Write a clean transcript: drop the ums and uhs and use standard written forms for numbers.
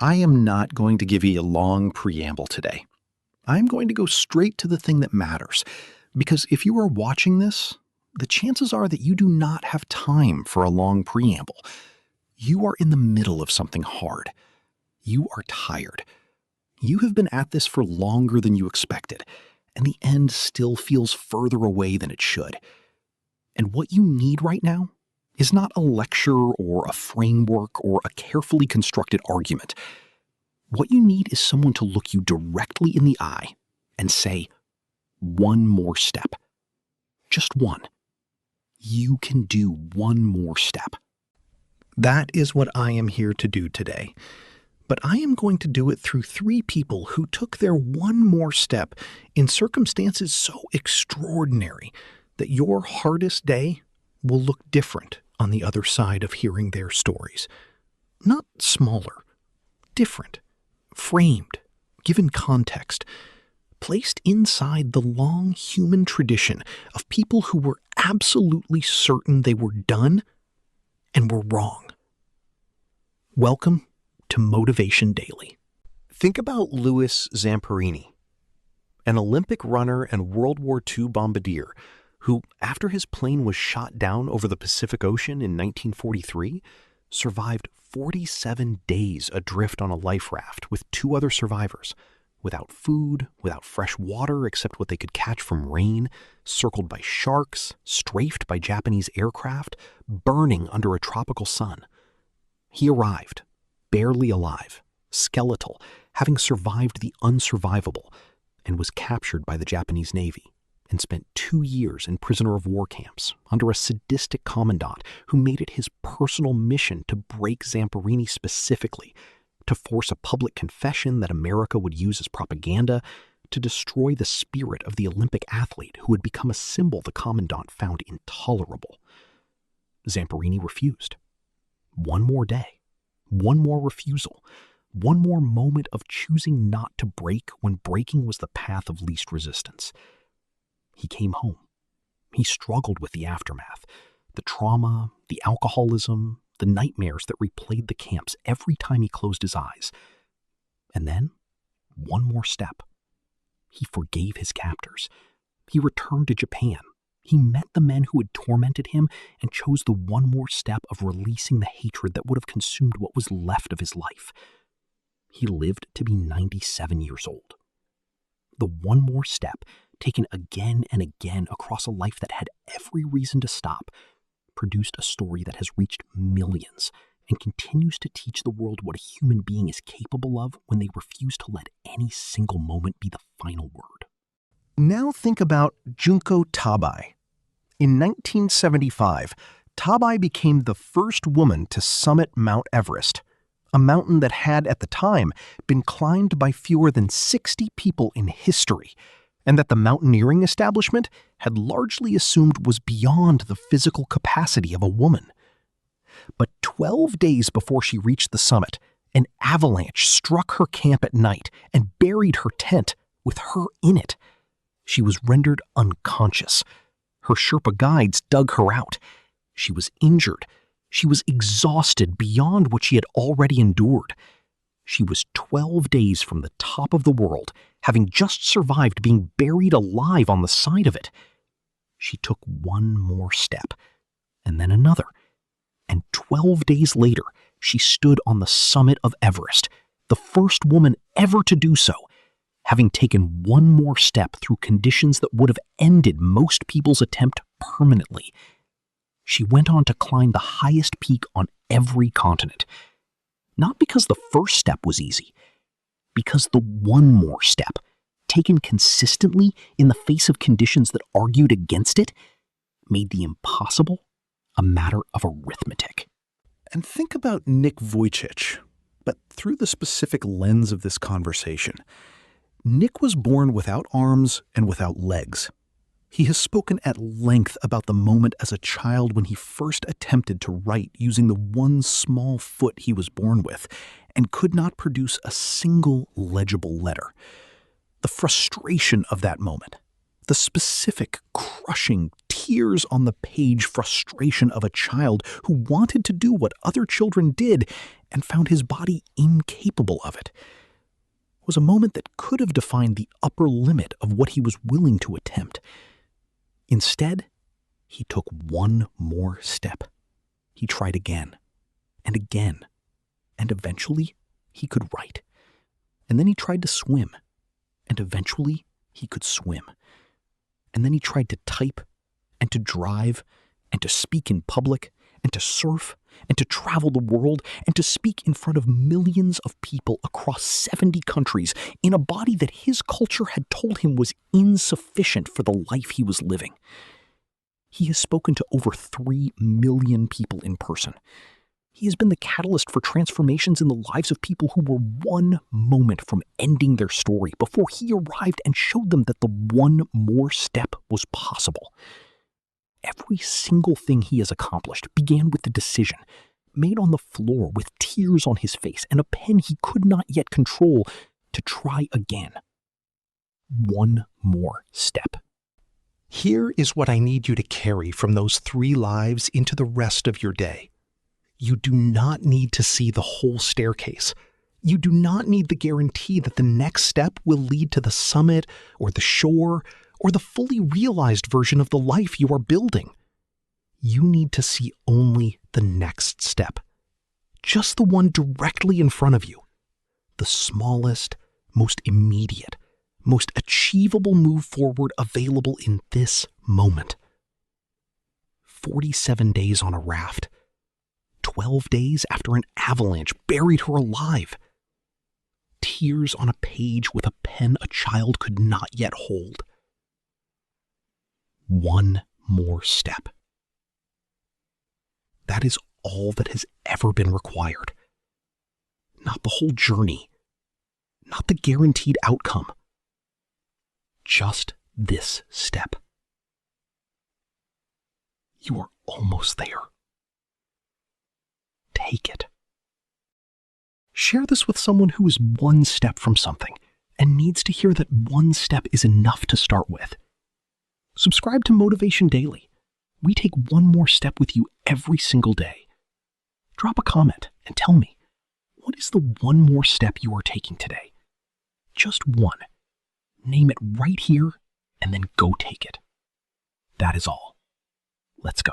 I am not going to give you a long preamble today. I'm going to go straight to the thing that matters, because if you are watching this, the chances are that you do not have time for a long preamble. You are in the middle of something hard. You are tired. You have been at this for longer than you expected, and the end still feels further away than it should. And what you need right now is not a lecture or a framework or a carefully constructed argument. What you need is someone to look you directly in the eye and say, one more step. Just one. You can do one more step. That is what I am here to do today. But I am going to do it through three people who took their one more step in circumstances so extraordinary that your hardest day will look different on the other side of hearing their stories. Not smaller, different, framed, given context, placed inside the long human tradition of people who were absolutely certain they were done and were wrong. Welcome to Motivation Daily. Think about Louis Zamperini, an Olympic runner and World War II bombardier who, after his plane was shot down over the Pacific Ocean in 1943, survived 47 days adrift on a life raft with two other survivors, without food, without fresh water except what they could catch from rain, circled by sharks, strafed by Japanese aircraft, burning under a tropical sun. He arrived, barely alive, skeletal, having survived the unsurvivable, and was captured by the Japanese Navy and spent 2 years in prisoner of war camps under a sadistic commandant who made it his personal mission to break Zamperini specifically, to force a public confession that America would use as propaganda, to destroy the spirit of the Olympic athlete who had become a symbol the commandant found intolerable. Zamperini refused. One more day, one more refusal, one more moment of choosing not to break when breaking was the path of least resistance. He came home. He struggled with the aftermath, the trauma, the alcoholism, the nightmares that replayed the camps every time he closed his eyes. And then, one more step. He forgave his captors. He returned to Japan. He met the men who had tormented him and chose the one more step of releasing the hatred that would have consumed what was left of his life. He lived to be 97 years old. The one more step, taken again and again across a life that had every reason to stop, produced a story that has reached millions and continues to teach the world what a human being is capable of when they refuse to let any single moment be the final word. Now think about Junko Tabei. In 1975, Tabei became the first woman to summit Mount Everest, a mountain that had, at the time, been climbed by fewer than 60 people in history, and that the mountaineering establishment had largely assumed was beyond the physical capacity of a woman. But 12 days before she reached the summit, an avalanche struck her camp at night and buried her tent with her in it. She was rendered unconscious. Her Sherpa guides dug her out. She was injured. She was exhausted beyond what she had already endured. She was 12 days from the top of the world, having just survived being buried alive on the side of it. She took one more step, and then another. And 12 days later, she stood on the summit of Everest, the first woman ever to do so, having taken one more step through conditions that would have ended most people's attempt permanently. She went on to climb the highest peak on every continent. Not because the first step was easy, because the one more step, taken consistently in the face of conditions that argued against it, made the impossible a matter of arithmetic. And think about Nick Vujicic, but through the specific lens of this conversation. Nick was born without arms and without legs. He has spoken at length about the moment as a child when he first attempted to write using the one small foot he was born with and could not produce a single legible letter. The frustration of that moment, the specific, crushing, tears on the page frustration of a child who wanted to do what other children did and found his body incapable of it. It was a moment that could have defined the upper limit of what he was willing to attempt. Instead, he took one more step. He tried again, and again, and eventually he could write. And then he tried to swim, and eventually he could swim. And then he tried to type, and to drive, and to speak in public, and to surf, and to travel the world, and to speak in front of millions of people across 70 countries in a body that his culture had told him was insufficient for the life he was living. He has spoken to over 3 million people in person. He has been the catalyst for transformations in the lives of people who were one moment from ending their story before he arrived and showed them that the one more step was possible. Every single thing he has accomplished began with a decision, made on the floor with tears on his face and a pen he could not yet control, to try again. One more step. Here is what I need you to carry from those 3 lives into the rest of your day. You do not need to see the whole staircase. You do not need the guarantee that the next step will lead to the summit or the shore or the fully realized version of the life you are building. You need to see only the next step. Just the one directly in front of you. The smallest, most immediate, most achievable move forward available in this moment. 47 days on a raft. 12 days after an avalanche buried her alive. Tears on a page with a pen a child could not yet hold. One more step. That is all that has ever been required. Not the whole journey. Not the guaranteed outcome. Just this step. You are almost there. Take it. Share this with someone who is one step from something and needs to hear that one step is enough to start with. Subscribe to Motivation Daily. We take one more step with you every single day. Drop a comment and tell me, what is the one more step you are taking today? Just one. Name it right here and then go take it. That is all. Let's go.